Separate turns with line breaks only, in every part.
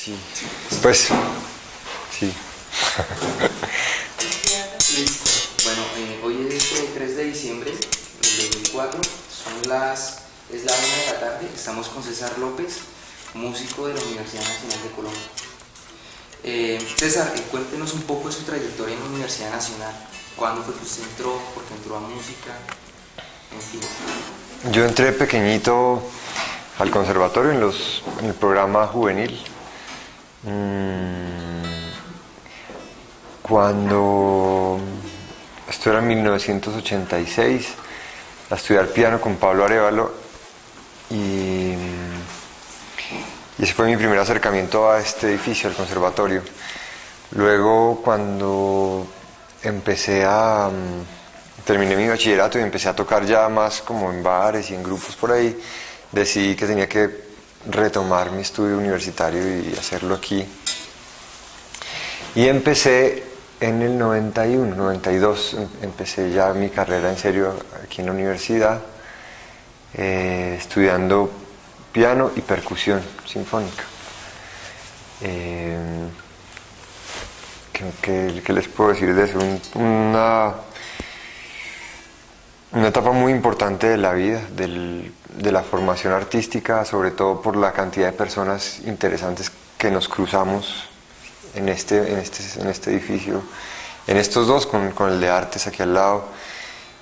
Sí. Pues, sí.
Listo. Bueno, hoy es 3 de diciembre del 2004, es la 1 de la tarde, estamos con César López, músico de la Universidad Nacional de Colombia. César, cuéntenos un poco de su trayectoria en la Universidad Nacional. ¿Cuándo fue que usted entró? ¿Por qué entró a música? En fin.
Yo entré pequeñito al conservatorio en el programa juvenil. Cuando esto era en 1986, a estudiar piano con Pablo Arévalo y ese fue mi primer acercamiento a este edificio, al conservatorio. Luego, cuando terminé mi bachillerato y empecé a tocar ya más como en bares y en grupos por ahí, decidí que tenía que retomar mi estudio universitario y hacerlo aquí. Y empecé en el 91, 92, empecé ya mi carrera en serio aquí en la universidad, estudiando piano y percusión sinfónica. ¿Qué les puedo decir de eso? Una etapa muy importante de la vida, de la formación artística, sobre todo por la cantidad de personas interesantes que nos cruzamos en este edificio, en estos dos, con el de artes aquí al lado,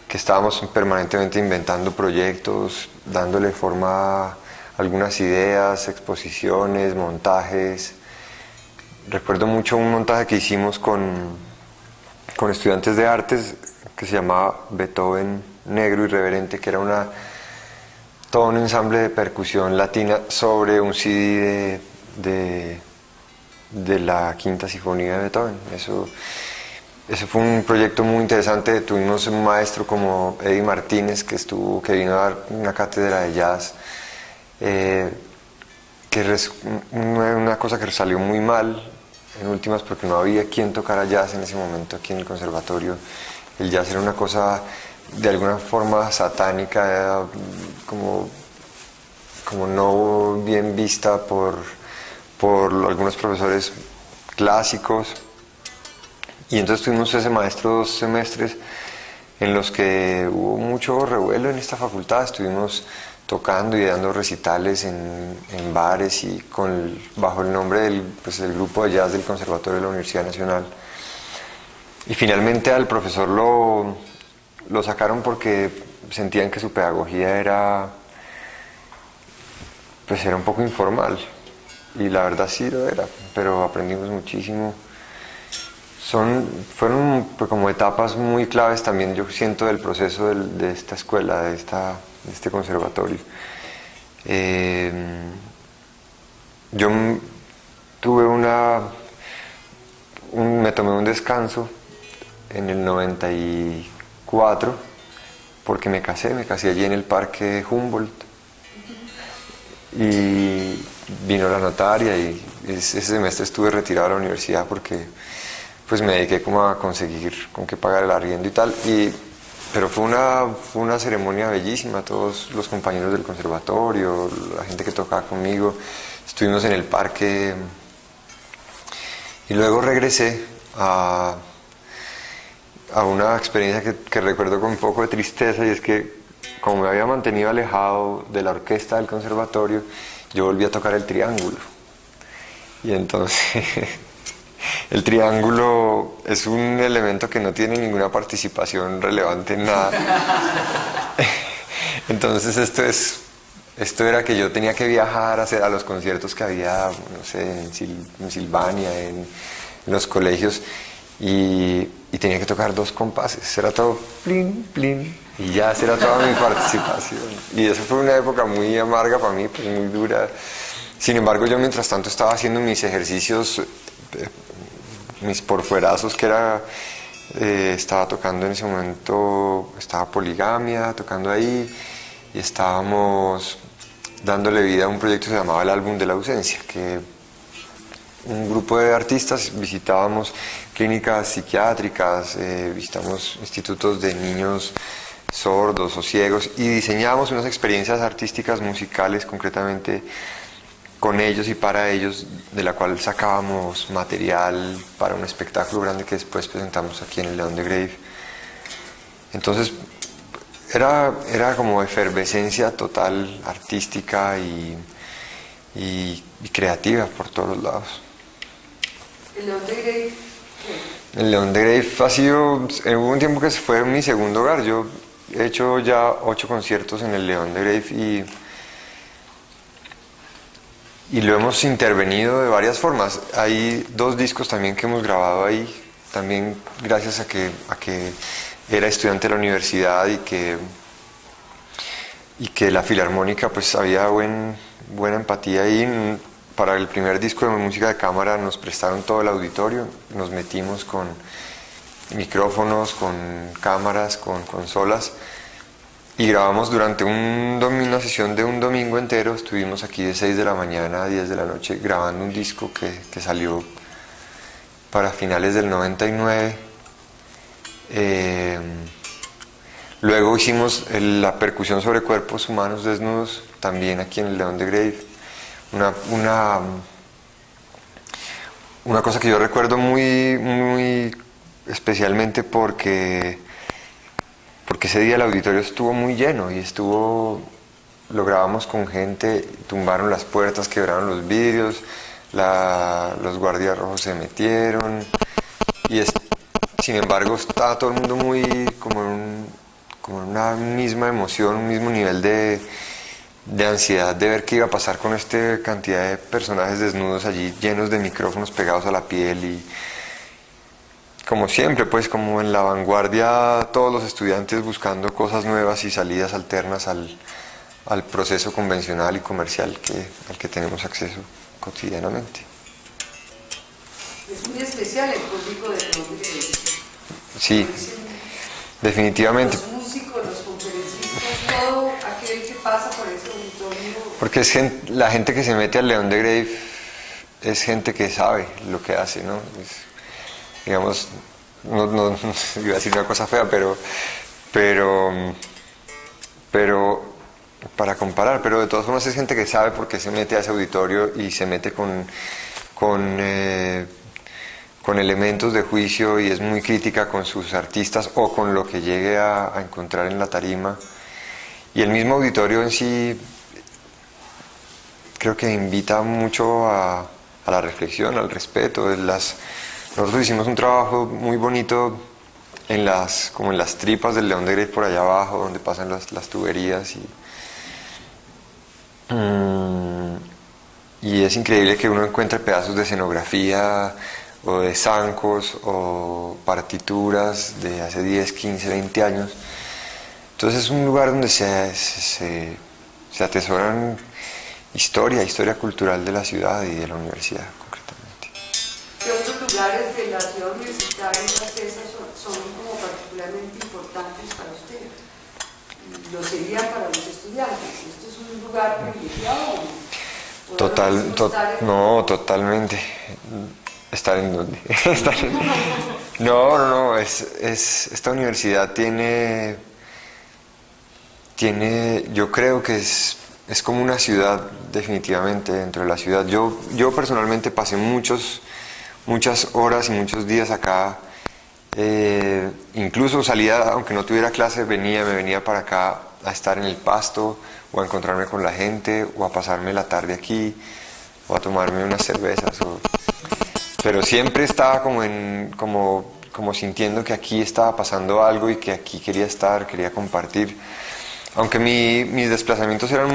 que estábamos permanentemente inventando proyectos, dándole forma a algunas ideas, exposiciones, montajes. Recuerdo mucho un montaje que hicimos con estudiantes de artes que se llamaba Beethoven Negro Irreverente, que era todo un ensamble de percusión latina sobre un CD de la Quinta Sinfonía de Beethoven. Eso fue un proyecto muy interesante. Tuvimos un maestro como Eddie Martínez que vino a dar una cátedra de jazz, una cosa que salió muy mal en últimas porque no había quien tocara jazz en ese momento aquí en el conservatorio. El jazz era una cosa de alguna forma satánica, como no bien vista por algunos profesores clásicos. Y entonces tuvimos ese maestro 2 semestres en los que hubo mucho revuelo en esta facultad. Estuvimos tocando y dando recitales en bares y bajo el nombre del grupo de jazz del Conservatorio de la Universidad Nacional. Y finalmente al profesor lo sacaron porque sentían que su pedagogía era un poco informal. Y la verdad sí lo era, pero aprendimos muchísimo. Fueron como etapas muy claves también, yo siento, del proceso de esta escuela, de este conservatorio. Yo me tomé un descanso en el 94 porque me casé allí en el Parque Humboldt y vino la notaria y ese semestre estuve retirado de la universidad porque pues me dediqué como a conseguir con qué pagar el arriendo y tal, pero fue una ceremonia bellísima. Todos los compañeros del conservatorio, la gente que tocaba conmigo, estuvimos en el parque y luego regresé a una experiencia que recuerdo con un poco de tristeza, y es que como me había mantenido alejado de la orquesta del conservatorio, yo volví a tocar el triángulo. Y entonces el triángulo es un elemento que no tiene ninguna participación relevante en nada. Entonces esto era que yo tenía que viajar a los conciertos que había, no sé, en Silvania, en los colegios, y tenía que tocar 2 compases. Era todo plin, plin, y ya esa era toda mi participación. Y eso fue una época muy amarga para mí, pues muy dura. Sin embargo, yo mientras tanto estaba haciendo mis ejercicios, mis porfuerazos, estaba tocando en ese momento, estaba Poligamia tocando ahí, y estábamos dándole vida a un proyecto que se llamaba El Álbum de la Ausencia, que un grupo de artistas visitábamos clínicas psiquiátricas, visitamos institutos de niños sordos o ciegos y diseñábamos unas experiencias artísticas musicales, concretamente con ellos y para ellos, de la cual sacábamos material para un espectáculo grande que después presentamos aquí en el León de Grave. Entonces era como efervescencia total, artística y creativa por todos lados.
¿El León de Grave?
El León de Grave ha sido, hubo un tiempo que fue mi segundo hogar. Yo he hecho ya 8 conciertos en el León de Grave y lo hemos intervenido de varias formas. Hay 2 discos también que hemos grabado ahí, también gracias a que era estudiante de la universidad y que la Filarmónica pues había buena empatía ahí. Para el primer disco de música de cámara nos prestaron todo el auditorio, nos metimos con micrófonos, con cámaras, con consolas y grabamos durante una sesión de un domingo entero. Estuvimos aquí de 6 de la mañana a 10 de la noche grabando un disco que salió para finales del 99. Luego hicimos la percusión sobre cuerpos humanos desnudos también aquí en el León de Grave. Una cosa que yo recuerdo muy especialmente porque ese día el auditorio estuvo muy lleno y lo grabamos con gente, tumbaron las puertas, quebraron los vidrios, los guardias rojos se metieron y sin embargo estaba todo el mundo muy como en una misma emoción, un mismo nivel de ansiedad de ver qué iba a pasar con esta cantidad de personajes desnudos allí, llenos de micrófonos pegados a la piel y como siempre, pues como en la vanguardia, todos los estudiantes buscando cosas nuevas y salidas alternas al proceso convencional y comercial al que tenemos acceso cotidianamente.
Es muy especial el público de León de Grave.
Sí, definitivamente.
Los músicos, los conferencistas, todo aquel que pasa por ese auditorio.
Porque la gente que se mete al León de Grave es gente que sabe lo que hace, ¿no? Digamos, no iba a decir una cosa fea, pero para comparar, pero de todas formas es gente que sabe por qué se mete a ese auditorio y se mete con elementos de juicio y es muy crítica con sus artistas o con lo que llegue a encontrar en la tarima. Y el mismo auditorio en sí creo que invita mucho a la reflexión, al respeto. Nosotros hicimos un trabajo muy bonito como en las tripas del León de Grave por allá abajo, donde pasan las tuberías y es increíble que uno encuentre pedazos de escenografía o de zancos o partituras de hace 10, 15, 20 años. Entonces es un lugar donde se atesoran historia cultural de la ciudad y de la universidad concretamente.
¿Qué otros lugares de la ciudad universitaria son como particularmente importantes para usted? Lo serían para los estudiantes. ¿Esto es un lugar privilegiado?
No, totalmente. ¿Estar en dónde? No, esta universidad tiene, yo creo que es como una ciudad definitivamente dentro de la ciudad. Yo personalmente pasé muchas horas y muchos días acá, incluso salía, aunque no tuviera clase, me venía para acá a estar en el Pasto o a encontrarme con la gente o a pasarme la tarde aquí o a tomarme unas cervezas pero siempre estaba como sintiendo que aquí estaba pasando algo y que aquí quería estar, quería compartir. Aunque mis desplazamientos eran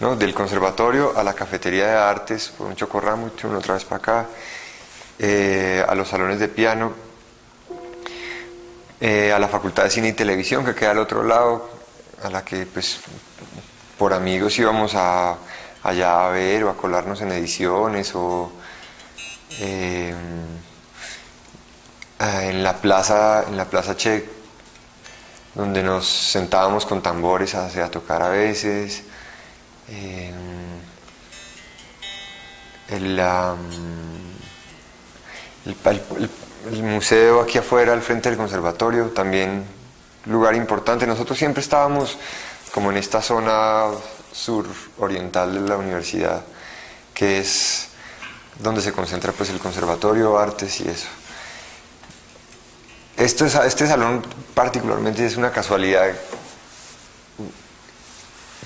¿no? Del conservatorio a la cafetería de artes, por un chocorramo, otra vez para acá, a los salones de piano, a la facultad de cine y televisión que queda al otro lado, a la que pues por amigos íbamos allá a ver o a colarnos en ediciones o en la plaza Che, donde nos sentábamos con tambores a tocar a veces. El museo aquí afuera, al frente del conservatorio, también lugar importante. Nosotros siempre estábamos como en esta zona suroriental de la universidad, que es donde se concentra pues el conservatorio, artes y eso. Este salón particularmente es una casualidad,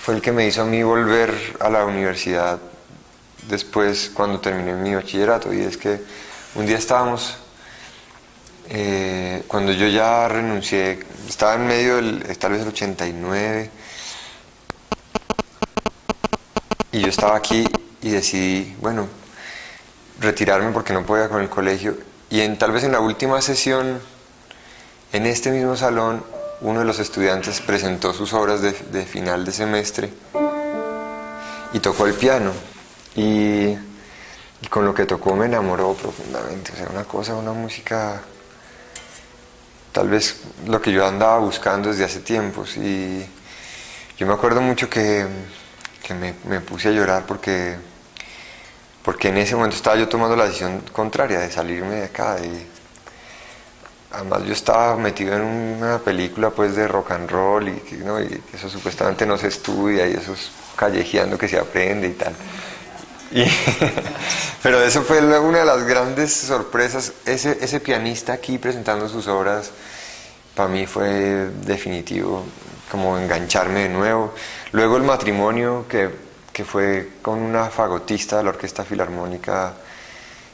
fue el que me hizo a mí volver a la universidad después cuando terminé mi bachillerato, y es que un día estábamos, cuando yo ya renuncié, estaba en medio del, tal vez el 89, y yo estaba aquí y decidí, bueno, retirarme porque no podía con el colegio, y tal vez en la última sesión, en este mismo salón, uno de los estudiantes presentó sus obras de final de semestre y tocó el piano, y con lo que tocó me enamoró profundamente. O sea, una cosa, una música, tal vez lo que yo andaba buscando desde hace tiempos. Y yo me acuerdo mucho que me puse a llorar porque en ese momento estaba yo tomando la decisión contraria de salirme de acá. Además yo estaba metido en una película pues de rock and roll, ¿no? Y eso supuestamente no se estudia, y eso es callejeando que se aprende y tal. Pero eso fue una de las grandes sorpresas. Ese pianista aquí presentando sus obras para mí fue definitivo, como engancharme de nuevo. Luego el matrimonio que fue con una fagotista de la Orquesta Filarmónica,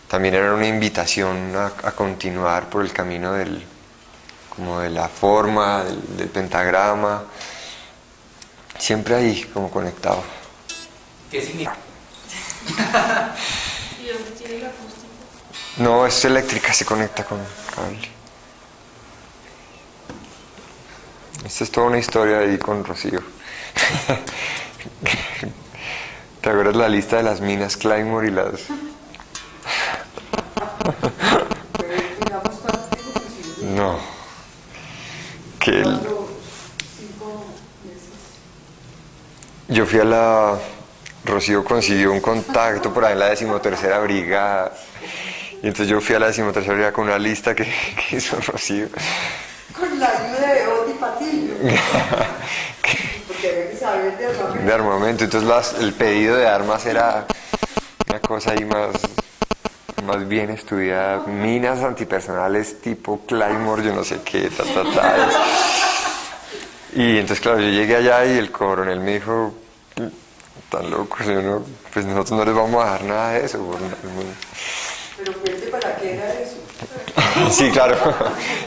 también era una invitación a continuar por el camino como de la forma, del pentagrama, siempre ahí como conectado.
¿Qué significa?
¿Y dónde tiene la acústica?
No, es eléctrica, se conecta con cable. Esta es toda una historia ahí con Rocío. ¿Te acuerdas la lista de las minas Claymore y las...? No. Que yo fui a la... Rocío consiguió un contacto por ahí en la 13ª Brigada. Y entonces yo fui a la 13ª Brigada con una lista que hizo Rocío.
Con la ayuda de Oti Patillo. Porque había que saber de armamento.
De armamento. Entonces el pedido de armas era una cosa ahí más bien estudiada. Minas antipersonales tipo Claymore, yo no sé qué, Y entonces claro, yo llegué allá y el coronel me dijo... Tan locos, pues nosotros no les vamos a dar nada de eso.
Pero cuente para qué era eso.
Sí, claro,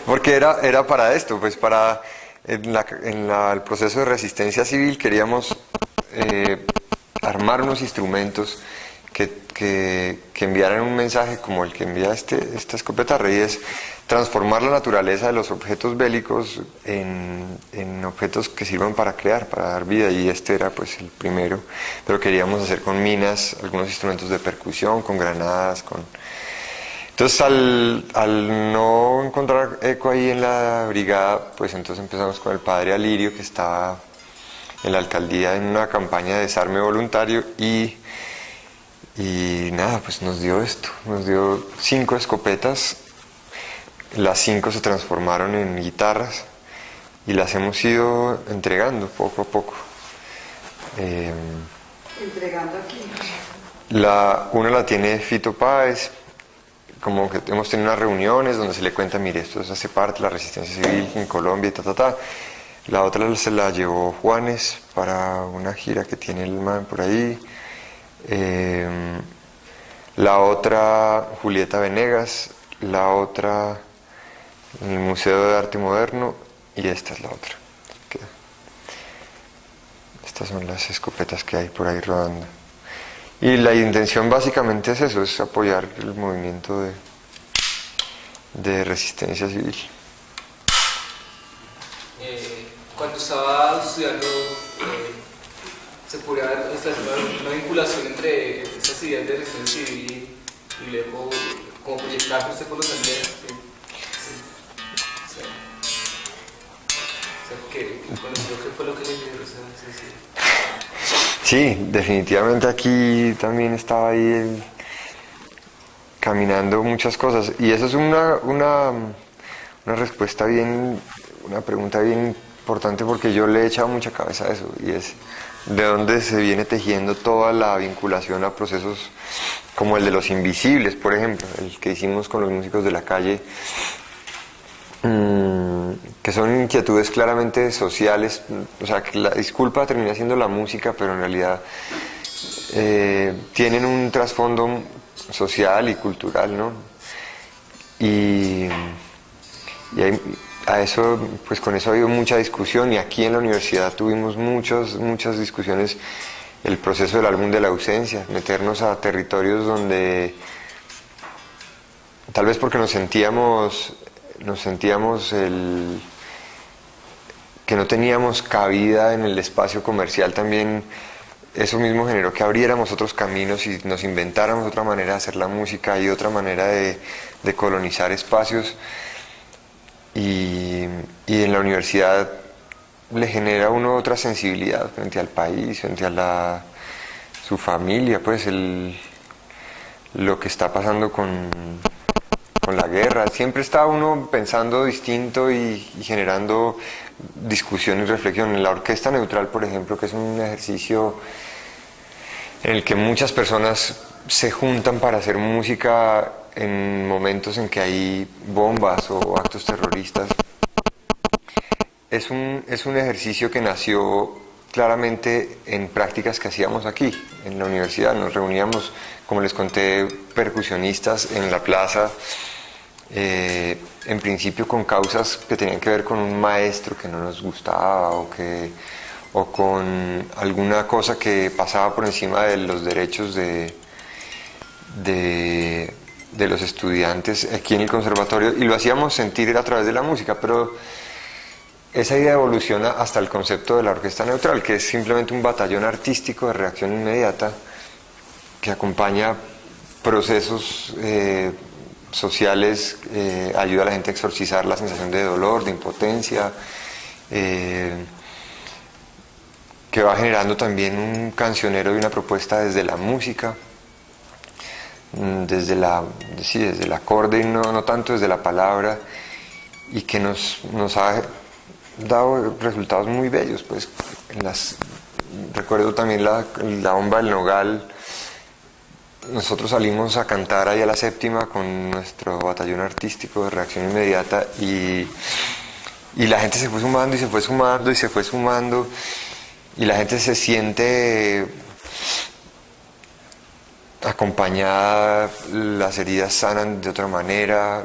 porque era para esto, pues para el proceso de resistencia civil queríamos armar unos instrumentos que enviaran un mensaje como el que envía esta escopeta Rey, es transformar la naturaleza de los objetos bélicos en objetos que sirvan para crear, para dar vida, y este era pues el primero, pero queríamos hacer con minas, algunos instrumentos de percusión, con granadas, Entonces al no encontrar eco ahí en la brigada, pues entonces empezamos con el padre Alirio, que estaba en la alcaldía en una campaña de desarme voluntario, y nada, pues nos dio esto, nos dio 5 escopetas. Las 5 se transformaron en guitarras y las hemos ido entregando poco a poco.
Entregando aquí.
Una la tiene Fito Páez, como que hemos tenido unas reuniones donde se le cuenta, mire, esto hace parte de la resistencia civil en Colombia y La otra se la llevó Juanes para una gira que tiene el man por ahí. La otra Julieta Venegas, la otra en el Museo de Arte Moderno, y esta es la otra. Estas son las escopetas que hay por ahí rodando. Y la intención básicamente es eso, es apoyar el movimiento de resistencia civil.
Cuando estaba estudiando, se podría establecer una vinculación entre esas ideas de resistencia civil y luego como proyectar usted por los aldeas. ¿Qué fue lo que le dio esa sensibilidad?
Sí, definitivamente aquí también estaba ahí caminando muchas cosas, y eso es una respuesta bien, una pregunta bien importante porque yo le he echado mucha cabeza a eso, y es de dónde se viene tejiendo toda la vinculación a procesos como el de los invisibles, por ejemplo, el que hicimos con los músicos de la calle, que son inquietudes claramente sociales. O sea, que la disculpa termina siendo la música, pero en realidad tienen un trasfondo social y cultural, ¿no? Y a eso, pues con eso ha habido mucha discusión, y aquí en la universidad tuvimos muchas discusiones. El proceso del álbum de la ausencia, meternos a territorios donde, tal vez porque nos sentíamos que no teníamos cabida en el espacio comercial, también eso mismo generó que abriéramos otros caminos y nos inventáramos otra manera de hacer la música y otra manera de colonizar espacios. Y en la universidad le genera a uno otra sensibilidad frente al país, frente a su familia, pues lo que está pasando con la guerra. Siempre está uno pensando distinto y generando discusión y reflexión. En la orquesta neutral, por ejemplo, que es un ejercicio en el que muchas personas se juntan para hacer música en momentos en que hay bombas o actos terroristas, es un ejercicio que nació claramente en prácticas que hacíamos aquí, en la universidad. Nos reuníamos, como les conté, percusionistas en la plaza, en principio con causas que tenían que ver con un maestro que no nos gustaba o con alguna cosa que pasaba por encima de los derechos de los estudiantes aquí en el conservatorio, y lo hacíamos sentir a través de la música. Pero esa idea evoluciona hasta el concepto de la orquesta neutral, que es simplemente un batallón artístico de reacción inmediata que acompaña procesos sociales, ayuda a la gente a exorcizar la sensación de dolor, de impotencia, que va generando también un cancionero y una propuesta desde la música, desde el acorde, y no tanto desde la palabra, y que nos ha dado resultados muy bellos. Pues recuerdo también la bomba del Nogal. Nosotros salimos a cantar ahí a la séptima con nuestro batallón artístico de reacción inmediata, y la gente se fue sumando y se fue sumando y se fue sumando, y la gente se siente acompañada, las heridas sanan de otra manera,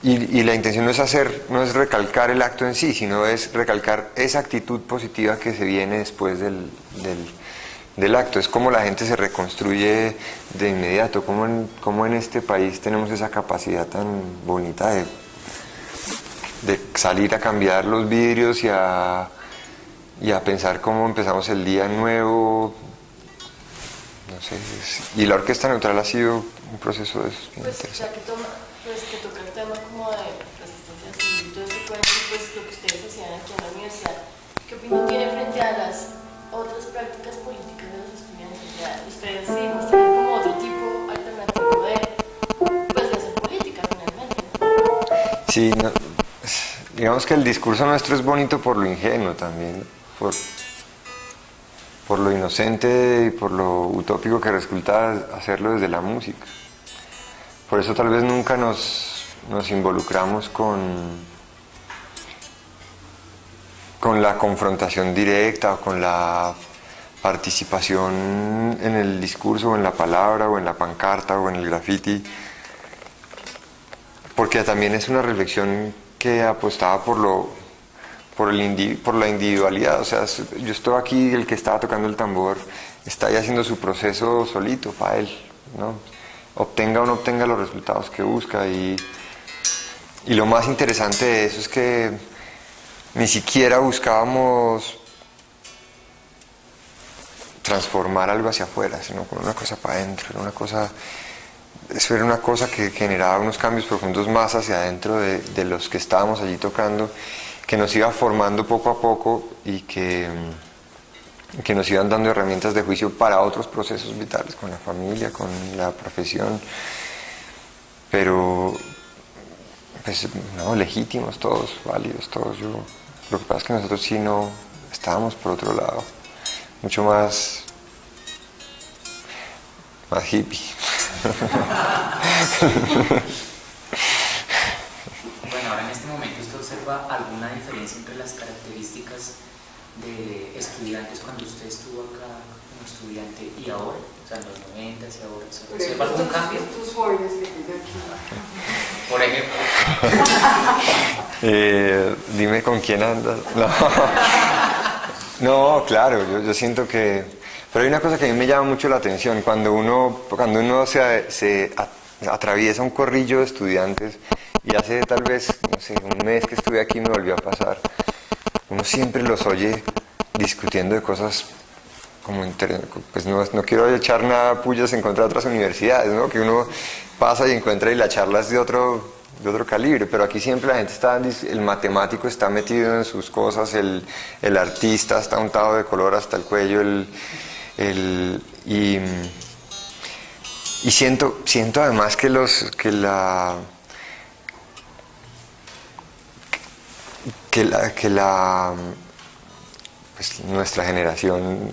y la intención no es recalcar el acto en sí, sino es recalcar esa actitud positiva que se viene después del acto. Es como la gente se reconstruye de inmediato, como en este país tenemos esa capacidad tan bonita de salir a cambiar los vidrios y a pensar cómo empezamos el día nuevo. No sé, y la orquesta neutral ha sido un proceso de eso.
Pues ya que toca el tema como de resistencia civil, todo este cuento, pues lo que ustedes hacían aquí en la universidad, ¿qué opinión tiene frente a las otras prácticas políticas de los estudiantes? Ya, ustedes sí mostraron como otro tipo alternativo de hacer política finalmente.
Sí, digamos que el discurso nuestro es bonito por lo ingenuo también, por lo inocente y por lo utópico que resulta hacerlo desde la música. Por eso tal vez nunca nos involucramos con la confrontación directa o con la participación en el discurso o en la palabra o en la pancarta o en el graffiti, porque también es una reflexión que apostaba por la individualidad. O sea, yo estoy aquí, el que estaba tocando el tambor está ahí haciendo su proceso solito para él, ¿no? Obtenga o no obtenga los resultados que busca, y lo más interesante de eso es que ni siquiera buscábamos transformar algo hacia afuera, sino como una cosa para adentro. Eso era una cosa que generaba unos cambios profundos más hacia adentro de los que estábamos allí tocando, que nos iba formando poco a poco y que nos iban dando herramientas de juicio para otros procesos vitales, con la familia, con la profesión. Pero pues no, legítimos todos, válidos todos. Lo que pasa es que nosotros sí no estábamos por otro lado, mucho más hippie.
Bueno, ahora en este momento ¿usted observa alguna diferencia entre las características de estudiantes cuando usted estuvo acá como estudiante y ahora? O sea, en los 90 y ahora. O sea, ¿observa algún cambio?
Estos jóvenes que tienen aquí.
Por ejemplo.
Dime con quién andas. No, no, claro, yo siento que... Pero hay una cosa que a mí me llama mucho la atención, cuando uno se atraviesa un corrillo de estudiantes, y hace tal vez, no sé, un mes que estuve aquí me volvió a pasar, uno siempre los oye discutiendo de cosas como pues no quiero echar nada pullas en contra de otras universidades, ¿no? Que uno pasa y encuentra y la charla es de otro calibre, pero aquí siempre la gente el matemático está metido en sus cosas, el artista está untado de color hasta el cuello, y siento además que pues nuestra generación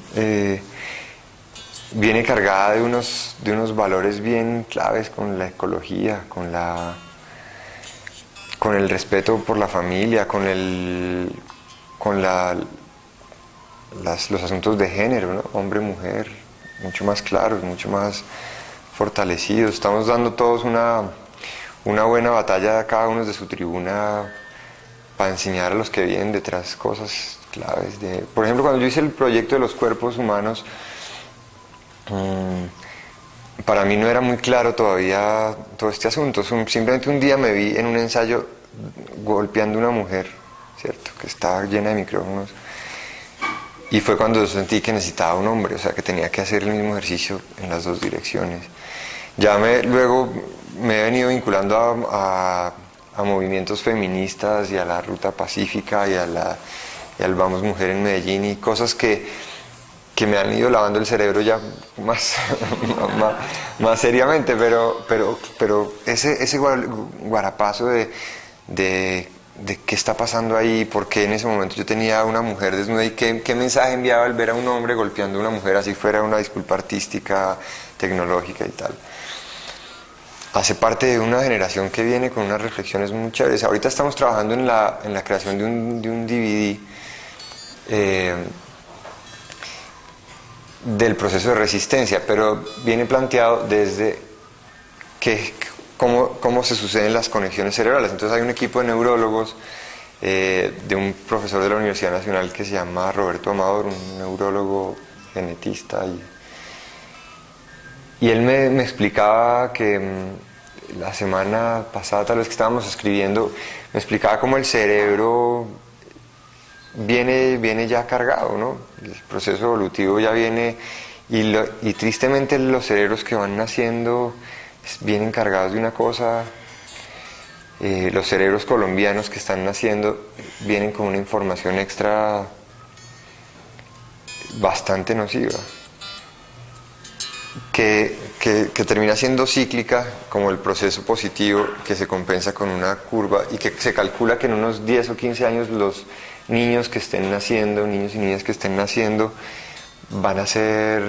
viene cargada de unos valores bien claves con la ecología, con el respeto por la familia, con los asuntos de género, ¿no? Hombre, mujer, mucho más claros, mucho más fortalecidos. Estamos dando todos una buena batalla, cada uno de su tribuna, para enseñar a los que vienen detrás cosas claves. Por ejemplo, cuando yo hice el proyecto de los cuerpos humanos, para mí no era muy claro todavía todo este asunto. Simplemente un día me vi en un ensayo golpeando a una mujer, ¿cierto?, que estaba llena de micrófonos, y fue cuando sentí que necesitaba un hombre, o sea, que tenía que hacer el mismo ejercicio en las dos direcciones. Luego me he venido vinculando a movimientos feministas y a la Ruta Pacífica y al Vamos Mujer en Medellín, y cosas que me han ido lavando el cerebro ya más seriamente, pero ese guarapazo de qué está pasando ahí, por qué en ese momento yo tenía una mujer desnuda y qué mensaje enviaba al ver a un hombre golpeando a una mujer, así fuera una disculpa artística, tecnológica y tal. Hace parte de una generación que viene con unas reflexiones muy chéveres. Ahorita estamos trabajando en la creación de un DVD del proceso de resistencia, pero viene planteado desde cómo se suceden las conexiones cerebrales. Entonces hay un equipo de neurólogos, de un profesor de la Universidad Nacional que se llama Roberto Amador, un neurólogo genetista, y él me explicaba que la semana pasada, tal vez que estábamos escribiendo, me explicaba cómo el cerebro viene ya cargado, ¿no? El proceso evolutivo ya viene, y tristemente los cerebros que van naciendo vienen cargados de una cosa. Los cerebros colombianos que están naciendo vienen con una información extra bastante nociva, que termina siendo cíclica, como el proceso positivo que se compensa con una curva, y que se calcula que en unos 10 o 15 años los niños que estén naciendo, niños y niñas que estén naciendo, van a ser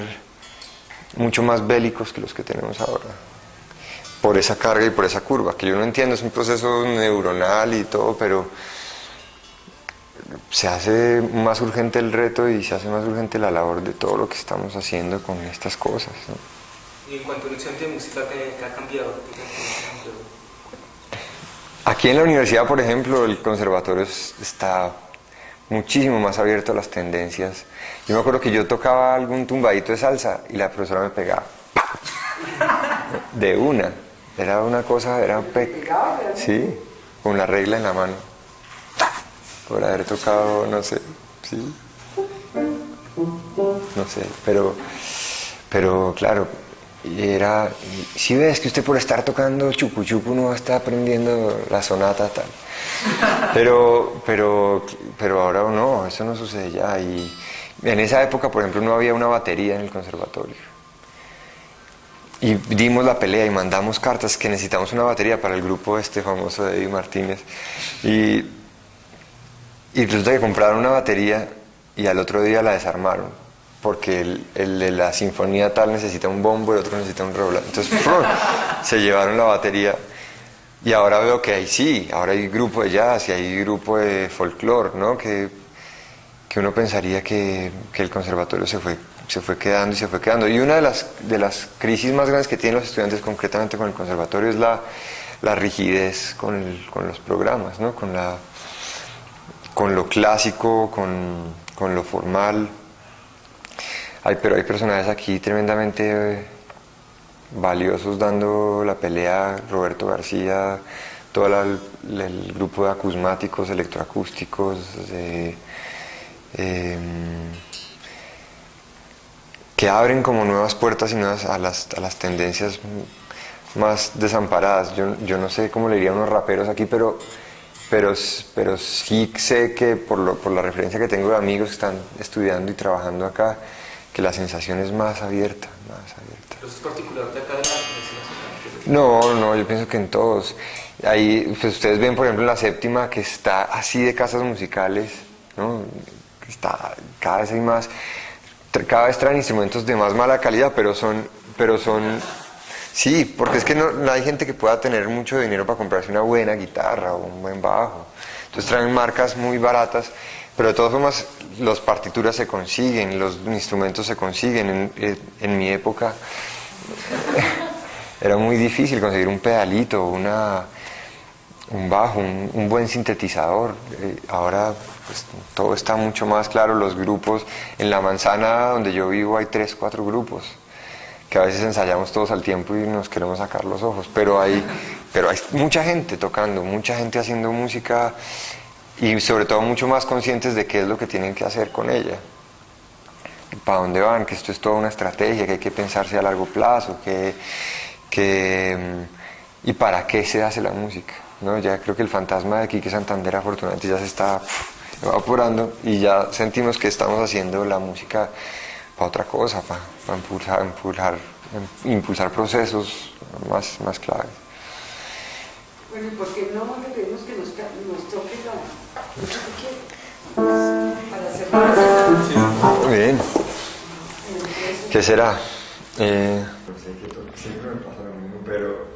mucho más bélicos que los que tenemos ahora, por esa carga y por esa curva, que yo no entiendo, es un proceso neuronal y todo, pero se hace más urgente el reto y se hace más urgente la labor de todo lo que estamos haciendo con estas cosas, ¿no?
Y en cuanto a un estudiante de música, ¿qué ha cambiado?
Aquí en la universidad, por ejemplo, el conservatorio está muchísimo más abierto a las tendencias. Yo me acuerdo que yo tocaba algún tumbadito de salsa y la profesora me pegaba de una. Era una cosa, sí, con la regla en la mano, por haber tocado, no sé, sí, no sé, pero claro, si ves que usted por estar tocando chucu chucu no está aprendiendo la sonata tal, pero ahora no, eso no sucede ya. Y en esa época, por ejemplo, no había una batería en el conservatorio. y dimos la pelea y mandamos cartas que necesitamos una batería para el grupo este famoso de Eddie Martínez. Y resulta que compraron una batería y al otro día la desarmaron, porque el de la sinfonía tal necesita un bombo y el otro necesita un redoblante. Entonces se llevaron la batería y ahora veo que ahora hay grupo de jazz y hay grupo de folclore, ¿no? Que uno pensaría que el conservatorio se fue quedando y se fue quedando. Y una de las crisis más grandes que tienen los estudiantes concretamente con el conservatorio es la rigidez con los programas, ¿no? Con lo clásico, con lo formal. Pero hay personajes aquí tremendamente valiosos dando la pelea: Roberto García, todo el grupo de acusmáticos, electroacústicos, que abren como nuevas puertas y nuevas a las tendencias más desamparadas. Yo no sé cómo le dirían unos raperos aquí, pero sí sé que por la referencia que tengo de amigos que están estudiando y trabajando acá, que la sensación es más abierta.
¿Eso es particular de acá de la Universidad?
No, yo pienso que en todos. Ahí, pues ustedes ven, por ejemplo, en la séptima, que está así de casas musicales, ¿no? Cada vez hay más, cada vez traen instrumentos de más mala calidad, pero son sí, porque es que no hay gente que pueda tener mucho dinero para comprarse una buena guitarra o un buen bajo. Entonces traen marcas muy baratas, pero de todas formas las partituras se consiguen, los instrumentos se consiguen. En mi época era muy difícil conseguir un pedalito, un bajo, un buen sintetizador. Ahora pues, todo está mucho más claro. Los grupos, en la manzana donde yo vivo hay 3, 4 grupos, que a veces ensayamos todos al tiempo y nos queremos sacar los ojos, pero hay mucha gente tocando, mucha gente haciendo música, y sobre todo mucho más conscientes de qué es lo que tienen que hacer con ella, para dónde van, que esto es toda una estrategia, que hay que pensarse a largo plazo, y para qué se hace la música, ¿no? Ya creo que el fantasma de Quique Santander afortunadamente ya se está evaporando y ya sentimos que estamos haciendo la música para otra cosa, para impulsar procesos más claves.
Bueno, ¿y por qué no le pedimos que nos toque para cerrar?
Muy bien. ¿Qué será? Siempre me pasa lo mismo, pero...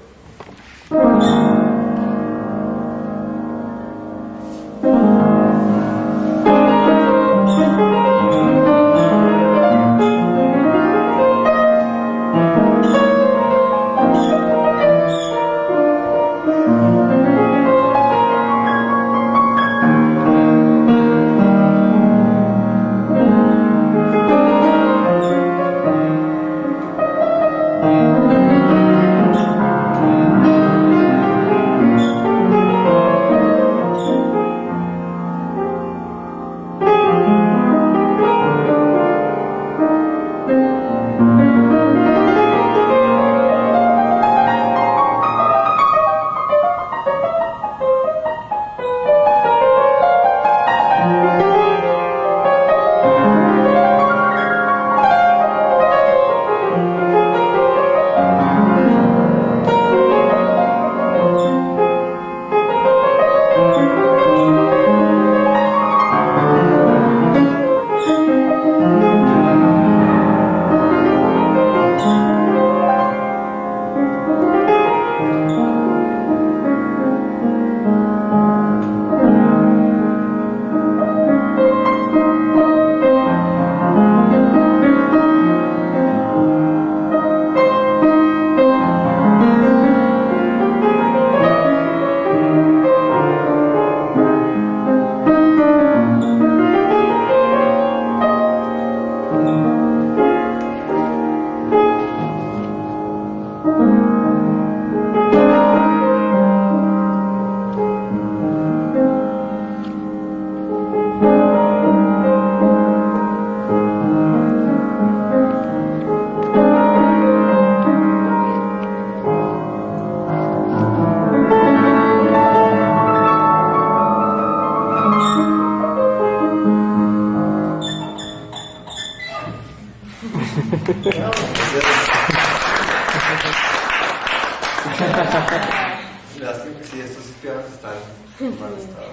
Lástima que sí, estos pianos están en mal estado.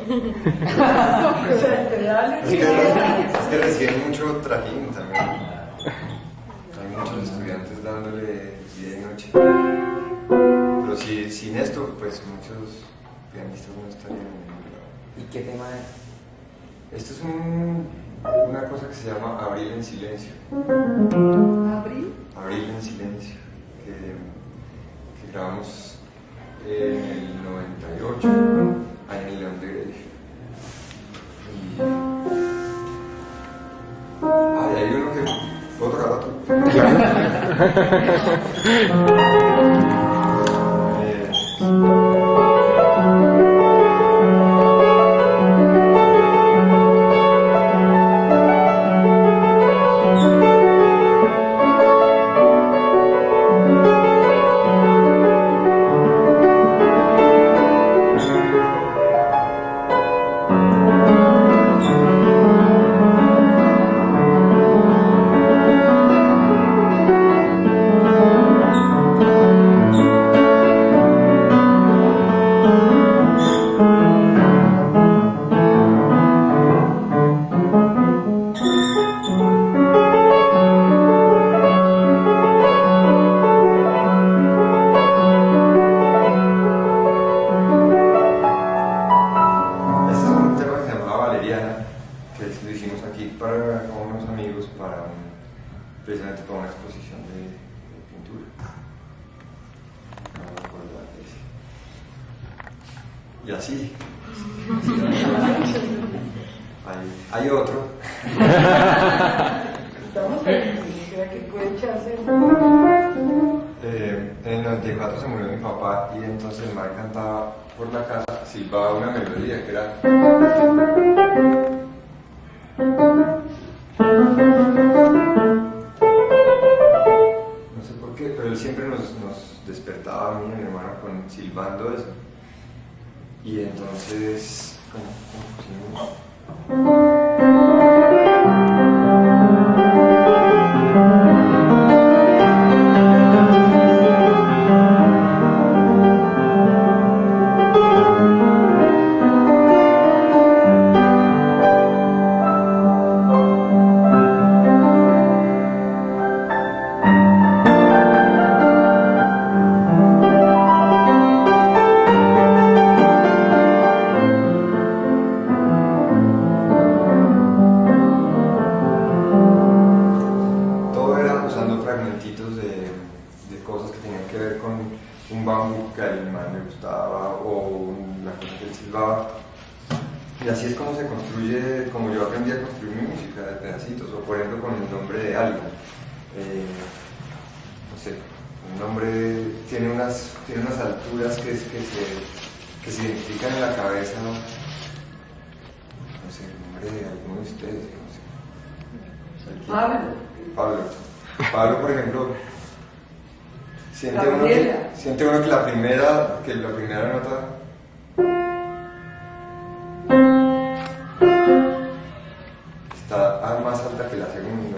Es que reciben mucho trajín también. Hay muchos estudiantes dándole día y noche. Pero sin esto, pues muchos pianistas no estarían en ningún lado.
¿Y qué tema es?
Esto es una cosa que se llama Abril en silencio.
¿Abril?
Abril en silencio, que grabamos en el 98, ahí en el León de Grecia. Y hay uno que puedo tocar otro. Precisamente para una exposición de pintura. No me acuerdo de ese. Y así. Hay otro.
Estamos en que puede echarse.
En el 94 se murió mi papá y entonces el mar cantaba por la casa, silbaba una melodía que era. No sé por qué, pero él siempre nos despertaba a mí y a mi hermano con silbando eso. Y entonces, ¿cómo pusimos? Y así es como se construye, como yo aprendí a construir mi música de pedacitos, o por ejemplo con el nombre de algo. No sé, un nombre tiene unas alturas que se identifican en la cabeza, no sé, el nombre de alguno de ustedes, no sé. Pablo, por ejemplo, siente uno que la primera nota está más alta que la segunda.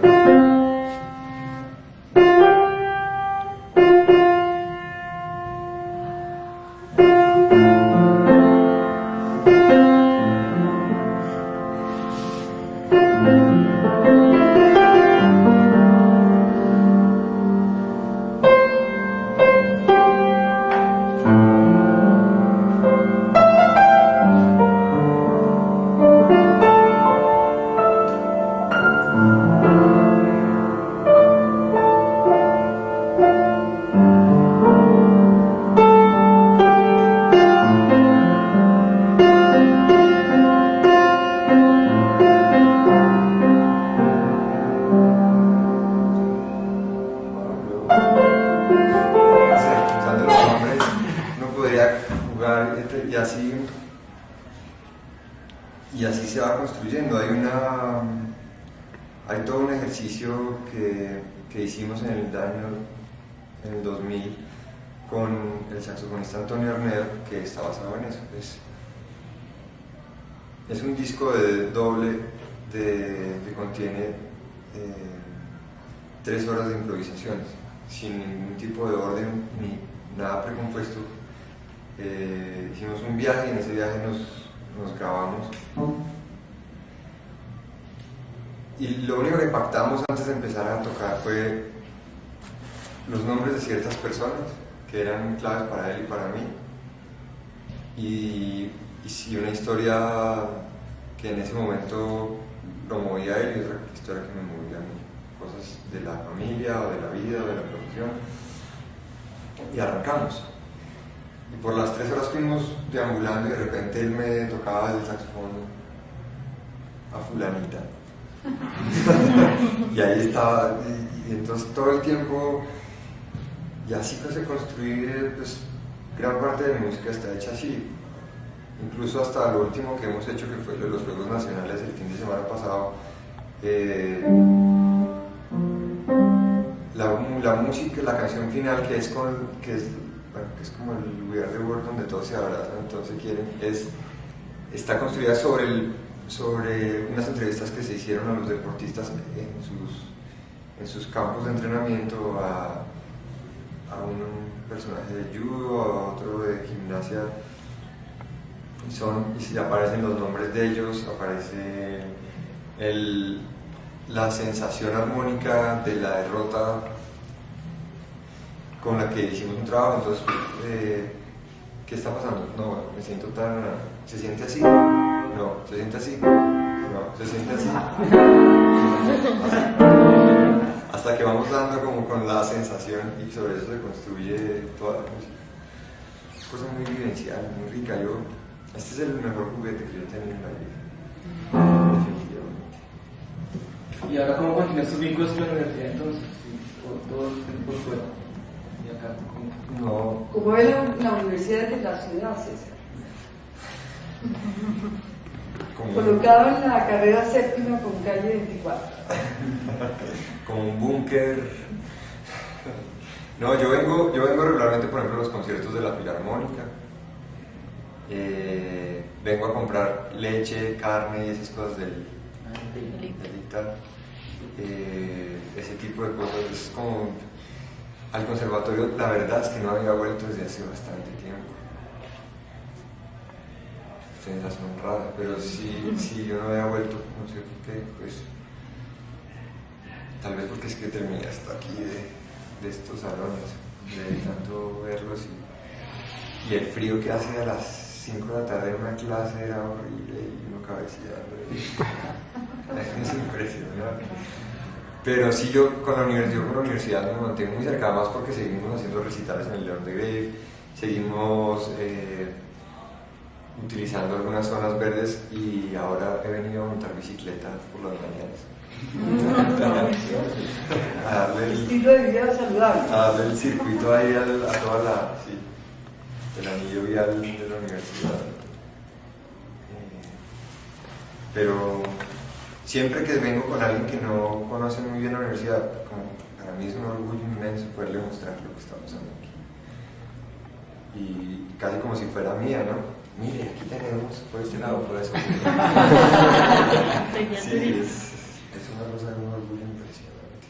Y así se va construyendo. Hay todo un ejercicio que hicimos en el 2000 con el saxofonista Antonio Arnedo, que está basado en eso. Es un disco de doble que contiene 3 horas de improvisaciones. sin ningún tipo de orden ni nada precompuesto. Hicimos un viaje y en ese viaje nos grabamos. Y lo único que pactamos antes de empezar a tocar fue los nombres de ciertas personas que eran claves para él y para mí. Y sí, una historia que en ese momento lo movía a él y otra historia que me movía a mí. Cosas de la familia o de la vida o de la profesión. Y arrancamos. Y por las 3 horas fuimos deambulando y de repente él me tocaba el saxofón a fulanita. Y ahí estaba, y entonces todo el tiempo, y así que se construye, pues gran parte de mi música está hecha así. Incluso hasta lo último que hemos hecho, que fue lo de los Juegos Nacionales el fin de semana pasado, la música, la canción final que es como el We Are the World, donde todos se abrazan, todos se quieren, está construida sobre unas entrevistas que se hicieron a los deportistas en sus campos de entrenamiento, a un personaje de judo, a otro de gimnasia, y aparecen los nombres de ellos, aparece la sensación armónica de la derrota con la que hicimos un trabajo. Entonces, ¿qué está pasando? No, bueno, me siento tan... ¿Se siente así? No, ¿se siente así? No, ¿se siente así? Hasta que vamos dando como con la sensación y sobre eso se construye toda la música. Es cosa muy vivencial, muy rica. Este es el mejor juguete que yo he tenido en la vida. Definitivamente.
¿Y ahora cómo continúan sus vínculos con la universidad entonces? Todos por fuera. ¿Y acá cómo?
No.
Como es la universidad de la ciudad, César. Colocado en la carrera 7ª con calle 24.
Como un búnker. No, yo vengo regularmente, por ejemplo, a los conciertos de la Filarmónica. Vengo a comprar leche, carne y esas cosas del dictal. Ese tipo de cosas. Es como al conservatorio, la verdad es que no había vuelto desde hace bastante tiempo. Sensación rara, pero sí yo no había vuelto, no sé por qué, pues tal vez porque es que terminé hasta aquí de estos salones, de tanto verlos, y el frío que hace a las 5 de la tarde en una clase era horrible y uno cabeceando. Es impresionante. Pero sí, yo con la universidad me mantengo muy cerca, más porque seguimos haciendo recitales en el León de Grave, seguimos utilizando algunas zonas verdes, y ahora he venido a montar bicicleta por las mañanas. A darle
estilo de vida saludable.
A darle el circuito ahí a toda el anillo vial de la universidad. Pero siempre que vengo con alguien que no conoce muy bien la universidad, como para mí es un orgullo inmenso poderle mostrar lo que está pasando aquí. Y casi como si fuera mía, ¿no? Mire, aquí tenemos por este lado, por eso. Sí, es una cosa de un orgullo impresionante.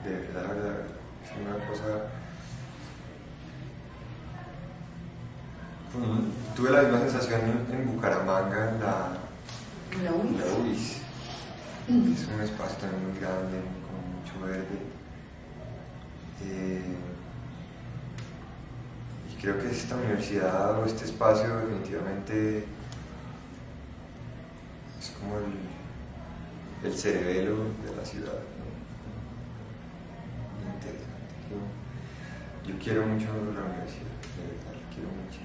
De verdad, es una cosa... Tuve la misma sensación en Bucaramanga, en la UIS. Es un espacio también muy grande, con mucho verde. Y creo que esta universidad o este espacio definitivamente es como el cerebelo de la ciudad, ¿no? Muy interesante. Yo quiero mucho la universidad, de verdad, la quiero mucho.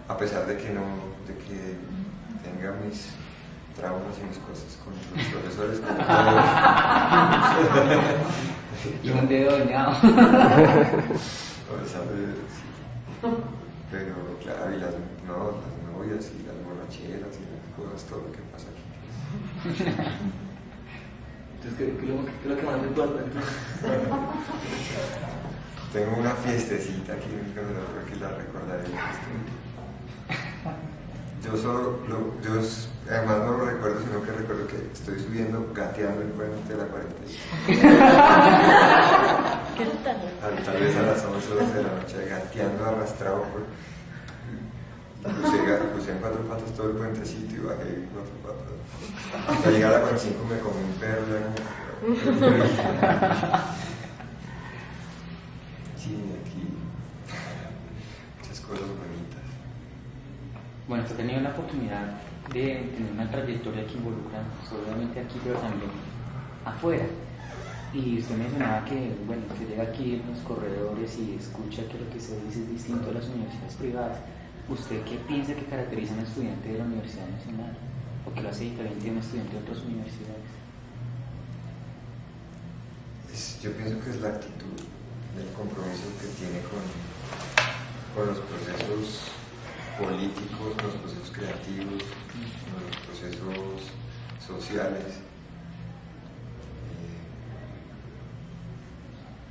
A pesar de que tenga mis traumas y mis cosas con los profesores,
y un dedo dañado.
Pero claro, y las novias y las borracheras y las cosas, todo lo que pasa aquí.
Entonces, ¿qué es lo que más te importa?
Tengo una fiestecita aquí en mi casa, que la recordaré. Además no lo recuerdo, sino que recuerdo que estoy subiendo, gateando el puente de la 40. Tal vez a las 11 o 12 de la noche, gateando, arrastrado por... Crucé en 4 patas todo el puentecito y bajé en 4 patas. Hasta llegar a la 45 me comí un perro. Sí, aquí muchas cosas bonitas.
Bueno, usted ha tenido la oportunidad de tener una trayectoria que involucra, obviamente aquí, pero también afuera. Y usted mencionaba que, bueno, que llega aquí en los corredores y escucha que lo que se dice es distinto a las universidades privadas. ¿Usted qué piensa que caracteriza a un estudiante de la Universidad Nacional? ¿O que lo hace diferente a un estudiante de otras universidades?
Yo pienso que es la actitud, el compromiso que tiene con los procesos políticos, con los procesos creativos, con los procesos sociales.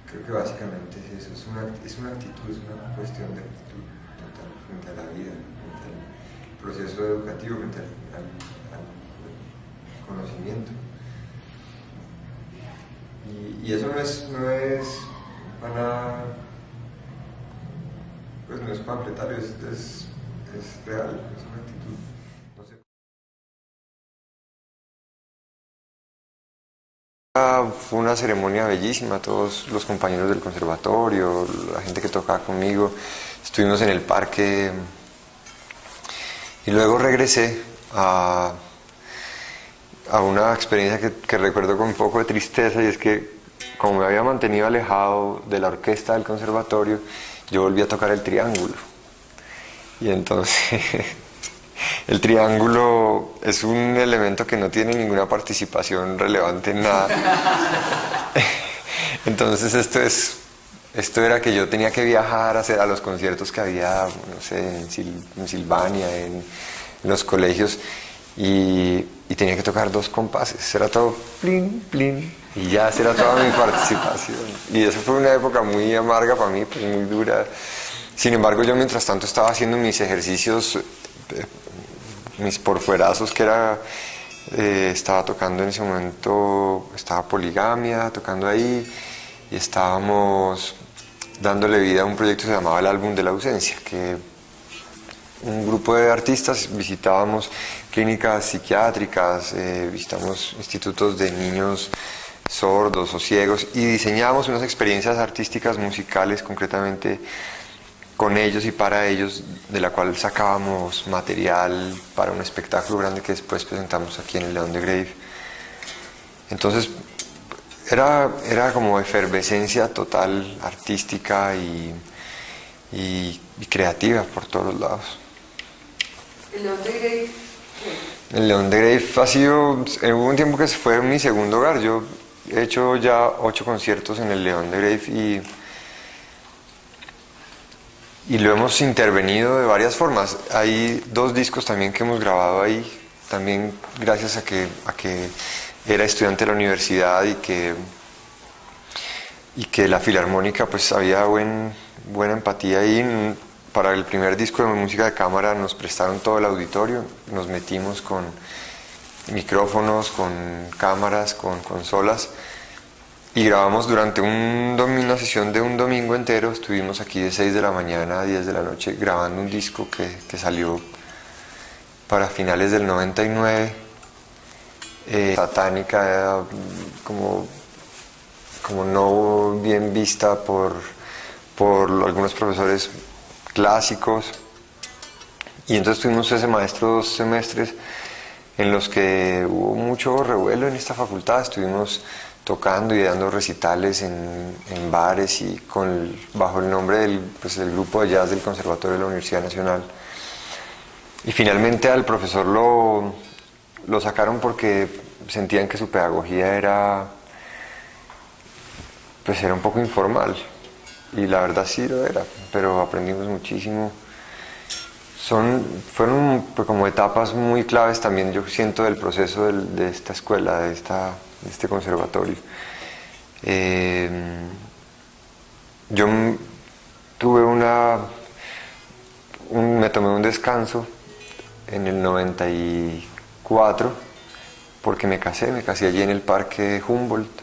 Creo que básicamente es eso, es una actitud, es una cuestión de actitud total frente a la vida, frente al proceso educativo, frente al conocimiento. Y eso no es para nada, pues no es panfletario, es real, es una actitud. No sé. Fue una ceremonia bellísima, todos los compañeros del conservatorio, la gente que tocaba conmigo, estuvimos en el parque y luego regresé a una experiencia que recuerdo con un poco de tristeza, y es que como me había mantenido alejado de la orquesta del conservatorio, yo volví a tocar el triángulo. Y entonces el triángulo es un elemento que no tiene ninguna participación relevante en nada. Entonces esto era que yo tenía que viajar a los conciertos que había, no sé, en Silvania, en los colegios, y tenía que tocar 2 compases. Era todo plin, plin, y ya esa era toda mi participación. Y eso fue una época muy amarga para mí, pues muy dura. Sin embargo, yo mientras tanto estaba haciendo mis ejercicios, mis porfuerazos, que era, estaba tocando en ese momento, estaba Poligamia, tocando ahí, y estábamos dándole vida a un proyecto que se llamaba El Álbum de la Ausencia, que un grupo de artistas visitábamos clínicas psiquiátricas, visitamos institutos de niños sordos o ciegos y diseñábamos unas experiencias artísticas musicales concretamente con ellos y para ellos, de la cual sacábamos material para un espectáculo grande que después presentamos aquí en el León de Grave. Entonces era como efervescencia total, artística y creativa por todos los lados.
¿El León de Grave?
El León de Grave ha sido, hubo un tiempo que fue mi segundo hogar. Yo he hecho ya 8 conciertos en el León de Grave y lo hemos intervenido de varias formas. Hay 2 discos también que hemos grabado ahí, también gracias a que era estudiante de la universidad y que la Filarmónica, pues había buena empatía ahí. Para el primer disco de música de cámara nos prestaron todo el auditorio, nos metimos con micrófonos, con cámaras, con consolas, y grabamos durante una sesión de un domingo entero. Estuvimos aquí de 6 de la mañana a 10 de la noche grabando un disco que salió para finales del 99. Satánica, como no bien vista por algunos profesores clásicos, y entonces tuvimos ese maestro 2 semestres en los que hubo mucho revuelo en esta facultad. Estuvimos tocando y dando recitales en bares y bajo el nombre del grupo de jazz del Conservatorio de la Universidad Nacional. Y finalmente al profesor lo sacaron porque sentían que su pedagogía era un poco informal, y la verdad sí lo era, pero aprendimos muchísimo. Fueron pues como etapas muy claves también, yo siento, del proceso de esta escuela, de este conservatorio. Yo me tomé un descanso en el 94 porque me casé allí en el Parque Humboldt,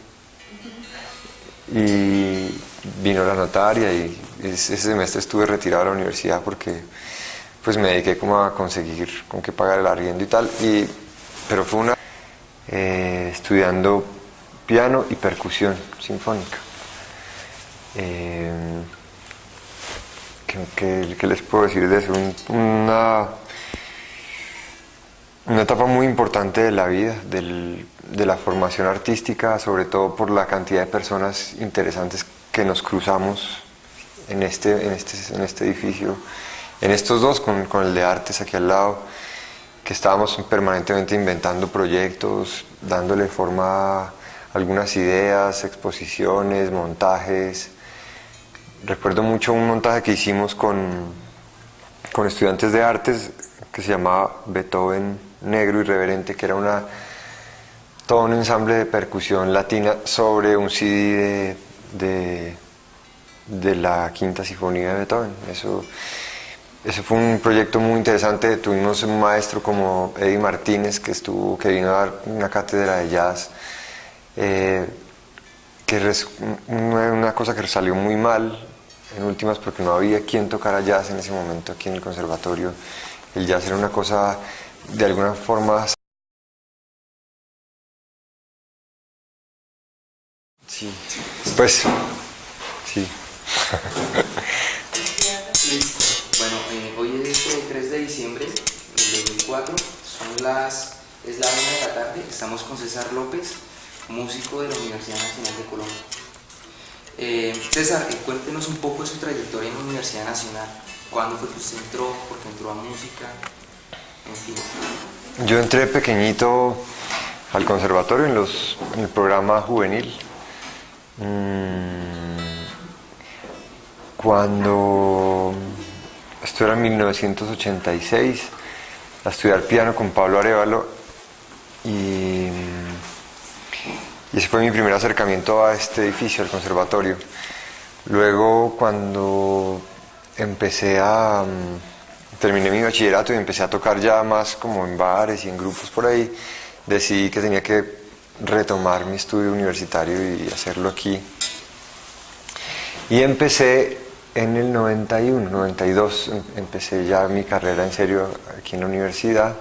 y vino la notaria y ese semestre estuve retirado de la universidad porque pues me dediqué como a conseguir con qué pagar el arriendo y tal, pero fue estudiando piano y percusión sinfónica. ¿Qué les puedo decir de eso? Una etapa muy importante de la vida, de la formación artística, sobre todo por la cantidad de personas interesantes que nos cruzamos en este edificio, en estos dos, con el de artes aquí al lado, que estábamos permanentemente inventando proyectos, dándole forma a algunas ideas, exposiciones, montajes. Recuerdo mucho un montaje que hicimos con estudiantes de artes que se llamaba Beethoven Negro Irreverente, que era todo un ensamble de percusión latina sobre un CD de la Quinta Sinfonía de Beethoven. Eso fue un proyecto muy interesante. Tuvimos un maestro como Eddie Martínez que vino a dar una cátedra de jazz, una cosa que salió muy mal en últimas porque no había quien tocara jazz en ese momento aquí en el conservatorio. El jazz era una cosa de alguna forma... Sí, pues, sí.
Listo. Bueno, hoy es 3 de diciembre del 2004, es la 1 de la tarde, estamos con César López, músico de la Universidad Nacional de Colombia. César, cuéntenos un poco de su trayectoria en la Universidad Nacional. ¿Cuándo fue que usted entró? ¿Por qué entró a música? En fin.
Yo entré pequeñito al conservatorio en el programa juvenil. Esto era en 1986, a estudiar piano con Pablo Arévalo y ese fue mi primer acercamiento a este edificio, al conservatorio. Luego cuando terminé mi bachillerato y empecé a tocar ya más como en bares y en grupos por ahí, decidí que tenía que retomar mi estudio universitario y hacerlo aquí. Y empecé en el 91, 92, empecé ya mi carrera en serio aquí en la universidad.